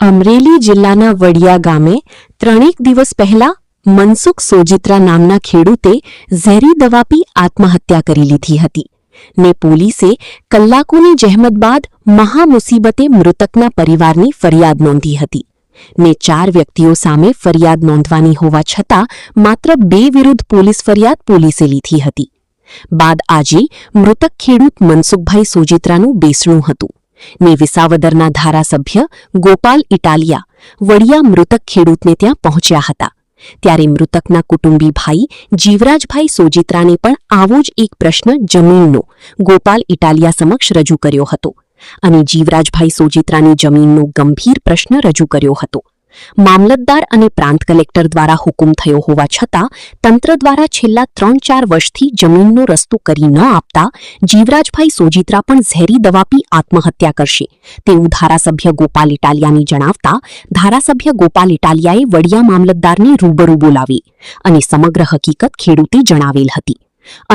અમરેલી જિલ્લાના વડિયા ગામે ત્રણેક દિવસ પહેલા મનસુખ સોજિત્રા નામના ખેડૂતે ઝેરી દવા પી આત્મહત્યા કરી લીધી હતી ને પોલીસે કલાકોની જહેમત બાદ મહામુસીબતે મૃતકના પરિવારની ફરિયાદ નોંધી હતી ને 4 વ્યક્તિઓ સામે ફરિયાદ નોંધવાની હોવા છતાં માત્ર 2 વિરુદ્ધ પોલીસ ફરિયાદ પોલીસે લીધી હતી બાદ આજે મૃતક ખેડૂત મનસુખભાઈ સોજિત્રાનું બેસણું હતું ને વિસાવદરના ધારાસભ્ય ગોપાલ ઇટાલિયા વડિયા મૃતક ખેડૂતને ત્યાં પહોંચ્યા હતા ત્યારે મૃતકના કુટુંબી ભાઈ જીવરાજભાઈ સોજિત્રાને પણ આવો જ એક પ્રશ્ન જમીનનો ગોપાલ ઇટાલિયા સમક્ષ રજૂ કર્યો હતો અને જીવરાજભાઈ સોજિત્રાની જમીનનો ગંભીર પ્રશ્ન રજૂ કર્યો હતો મામલતદાર અને પ્રાંત કલેક્ટર દ્વારા હુકુમ થયો હોવા છતાં તંત્ર દ્વારા છેલ્લા 3-4 વર્ષથી જમીનનો રસ્તો કરી ન આપતા જીવરાજભાઈ સોજિત્રા પણ ઝેરી દવા પી આત્મહત્યા કરશે તેવું ધારાસભ્ય ગોપાલ ઇટાલિયાને જણાવતા ધારાસભ્ય ગોપાલ ઇટાલિયાએ વડિયા મામલતદારને રૂબરૂ બોલાવી અને સમગ્ર હકીકત ખેડૂતે જણાવેલ હતી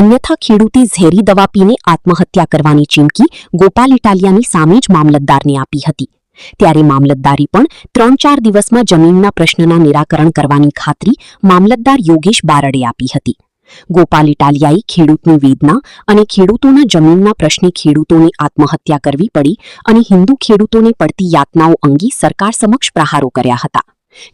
અન્યથા ખેડૂતે ઝેરી દવા પીને આત્મહત્યા કરવાની ચીમકી ગોપાલ ઇટાલિયાની સામે જ મામલતદારને આપી હતી ત્યારે મામલતદારી પણ 3-4 દિવસમાં જમીનના પ્રશ્નના નિરાકરણ કરવાની ખાતરી મામલતદાર યોગેશ બારડે આપી હતી ગોપાલ ઇટાલિયાએ ખેડૂતની વેદના અને ખેડૂતોના જમીનના પ્રશ્ને ખેડૂતોને આત્મહત્યા કરવી પડી અને હિન્દુ ખેડૂતોને પડતી યાતનાઓ અંગે સરકાર સમક્ષ પ્રહારો કર્યા હતા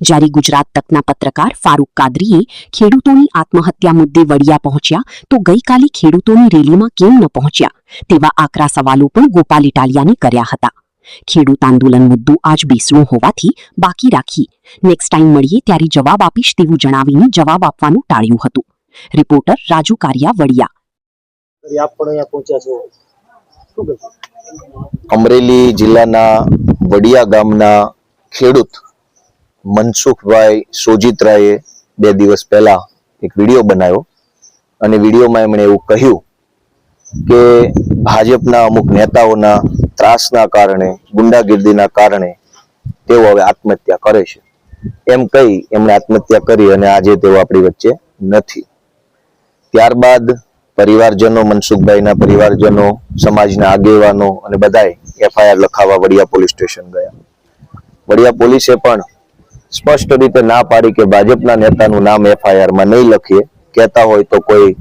જ્યારે ગુજરાત તકના પત્રકાર ફારૂક કાદરીએ ખેડૂતોની આત્મહત્યા મુદ્દે વડિયા પહોંચ્યા તો ગઈકાલે ખેડૂતોની રેલીમાં કેમ ન પહોંચ્યા તેવા આકરા સવાલો પણ ગોપાલ ઇટાલિયાને કર્યા હતા ખેડૂત આંદોલન મુદ્દો આજ બેસણું હોવાથી બાકી રાખી નેક્સ્ટ ટાઈમ મળીએ ત્યારે જવાબ આપીશ તેવું જણાવીને જવાબ આપવાનું ટાળ્યું હતું રિપોર્ટર રાજુ કારિયા વડિયા અમરેલી જિલ્લાના વડિયા ગામના ખેડૂત મનસુખભાઈ સોજિત્રાએ 2 દિવસ પહેલા એક વિડીયો બનાવ્યો અને વિડીયોમાં એમણે એવું કહ્યું કે ભાજપના અમુક નેતાઓના ત્રાસના કારણે ગુંડાગીર્દીના કારણે તેઓ હવે આત્મહત્યા કરે છે એમ કહી એમણે આત્મહત્યા કરી અને આજે તેઓ આપણી વચ્ચે નથી ત્યારબાદ પરિવારજનો મનસુખભાઈના પરિવારજનો સમાજના આગેવાનો અને બધાએ એફઆઈઆર લખાવવા વડિયા પોલીસ સ્ટેશન ગયા વડિયા પોલીસે પણ સ્પષ્ટ રીતે ના પાડી કે ભાજપના નેતાનું નામ એફઆઈઆરમાં નહીં લખીએ કહેતા હોય તો કોઈ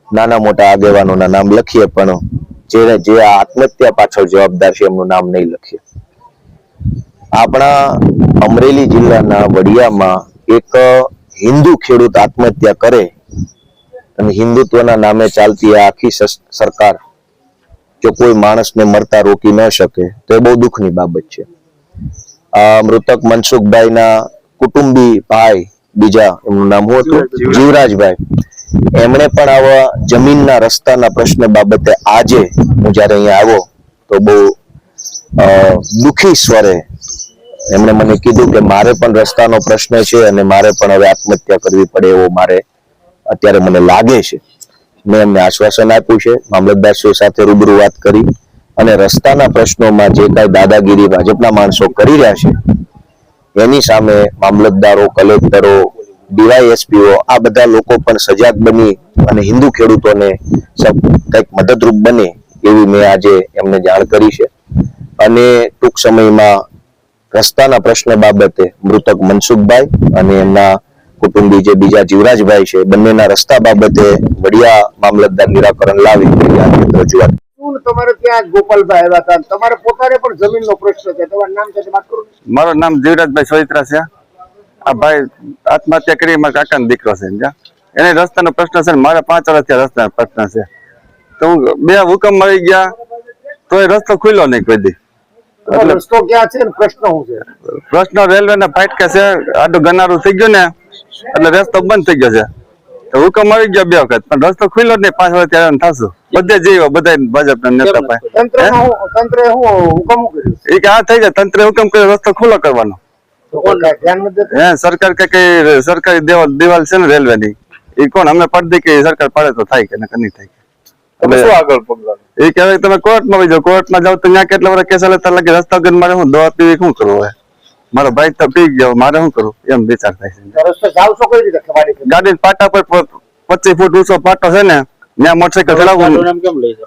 નાના મોટા આગેવાનોના નામ લખીએ પણ જે આ આત્મહત્યા પાછળ જવાબદાર છે એમનું નામ નહીં લખીએ આપણા અમરેલી જિલ્લાના વડિયામાં એક હિન્દુ ખેડૂત આત્મહત્યા કરે અને હિન્દુત્વના નામે ચાલતી આ આખી સરકાર જો કોઈ માણસને મરતા રોકી ન શકે તો એ બહુ દુઃખની બાબત છે મૃતક મનસુખભાઈના કુટુંબી ભાઈ બીજા એમનું નામ હતું જીવરાજભાઈ એમણે પણ આવા જમીનના રસ્તાના પ્રશ્ન બાબતે આજે હું જ્યારે અહીંયા આવ્યો તો બહુ દુઃખી સ્વરે એમણે મને કીધું કે મારે પણ રસ્તાનો પ્રશ્ન છે અને મારે પણ હવે આત્મહત્યા કરવી પડે એવો મારે અત્યારે મને લાગે છે મેં એમને આશ્વાસન આપ્યું છે મામલતદારશ્રી સાથે રૂબરૂ વાત કરી અને રસ્તાના પ્રશ્નોમાં જે કાંઈ દાદાગીરી ભાજપના માણસો કરી રહ્યા છે એની સામે મામલતદારો કલેક્ટરો ડીવાયએસપીઓ આ બધા લોકો પણ સજાગ બની અને હિન્દુ ખેડૂતોને કંઈક મદદરૂપ બને એવી મેં આજે એમને જાણ કરી છે અને ટૂંક સમયમાં રસ્તાના પ્રશ્ન બાબતે મૃતક મનસુખભાઈ અને એમના કુટુંબી જે બીજા જીવરાજભાઈ છે બંનેના રસ્તા બાબતે વડિયા મામલતદાર નિરાકરણ લાવી રજૂઆત તમારે ત્યાં ગોપાલભાઈ આવ્યા હતા તમારે પોતાને પણ જમીનનો પ્રશ્ન છે તમારું નામ છે વાત કરું મારું નામ જીવરાજભાઈ સોજિત્રા છે આ ભાઈ આત્મહત્યા કરી મારા કાકાનો દીકરો છે એને રસ્તાનો પ્રશ્ન છે મારે 5 વર્ષથી રસ્તાનો પ્રશ્ન છે તો 2 હુકમ મળી ગયા તો એ રસ્તો ખુલ્લો નહીં કોઈ દી રસ્તો ક્યાં છે પ્રશ્ન શું છે પ્રશ્ન રેલવેના ફાટકા છે આડું ગનારું થઈ ગયું ને એટલે રસ્તો બંધ થઈ ગયો છે તો હુકમ મળી ગયા 2 વખત પણ રસ્તો ખુલ્લો જ નહીં 5 વર્ષ ત્યારે થશું બધે જઈએ બધા ભાજપના નેતા પાસે તંત્રે હુકમ એ કે આ થઈ જાય તંત્રે હુકમ કર્યો રસ્તો ખુલ્લો કરવાનો સરકાર કે સરકારી દિવાલ છે ને રેલવે ની એ કોણ અમે પડદી કે સરકાર પડે તો થાય કે નહીં થાય એ કહેવાય તમે કોર્ટમાં વહી જાઓ કોર્ટમાં જાવ તો ત્યાં કેટલા વર્ષ કેસ લેતા લાગે રસ્તા વગર મારે હું દવા પીવી શું કરવું હોય મારો ભાઈ તો પી ગયો મારે શું કરવું એમ વિચાર થાય છે ગાડી પાટા પર 25 ફૂટ ઊંચો પાટો છે ને ત્યાં મોટરસાયકલ ચલાવવું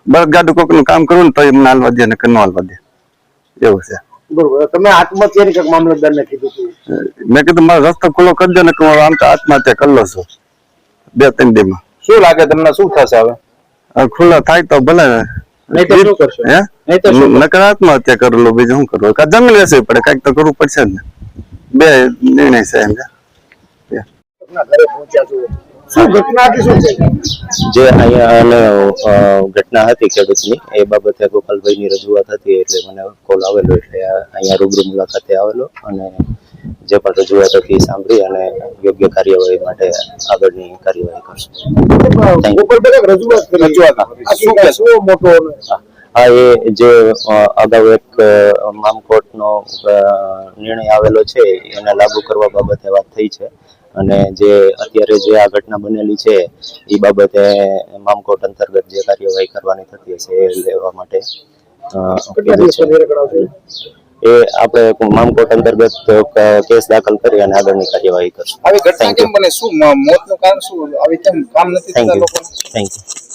બળદ ગાડું કોક નું કામ કરવું ને તો એમને હાલવા દે ને ન હાલવા દે એવું છે બરોબર. તમે આત્મહત્યાની કંઈક મામલતદારને કીધું હતું. મેં કીધું મારો રસ્તો ખુલ્લો કરી દો ને કે હું આમ તો આત્મહત્યા કરી લઉં છું 2-3 દીમાં. શું લાગે તમને શું થશે હવે? હવે ખુલ્લા થાય તો ભલે, નહીં તો શું કરશો? હે નહીં તો શું? નકર આત્મહત્યા કરી લો, બીજું શું કરવું? કાં જમીન વેચવી પડે, કાંઈક તો કરવું પડશે જ ને. બે નિર્ણય છે એમ. ઘટના ઘરે પહોંચ્યા છો. શું ઘટના હતી, શું છે? જે અહીંયા ઘટના હતી ખેડૂતની, એ બાબતે ગોપાલભાઈની રજૂઆત હતી એટલે મને કોલ આવેલો, એટલે અહીંયા રૂબરૂ મુલાકાતે આવેલો અને જે પણ રજૂઆત હતી એ સાંભળી અને યોગ્ય કાર્યવાહી માટે આગળની કાર્યવાહી કરશું. ગોપાલભાઈ રજૂઆત કરી. શું કહેશો? મોટો હા, એ જે અગાઉ એક મામકોર્ટનો નિર્ણય આવેલો છે એને લાગુ કરવા બાબતે વાત થઈ છે અને જે અત્યારે જે આ ઘટના બનેલી છે એ બાબતે મામકોર્ટ અંતર્ગત જે કાર્યવાહી કરવાની થતી હશે એ લેવા માટે કીધું છે. એ આપણે મામકોર્ટ અંતર્ગત કેસ દાખલ કરી અને આગળની કાર્યવાહી કરશું. આવી ઘટના કેમ બને? શું મોતનું કારણ શું? આવી કેમ કામ નથી થતા લોકોને? Thank you.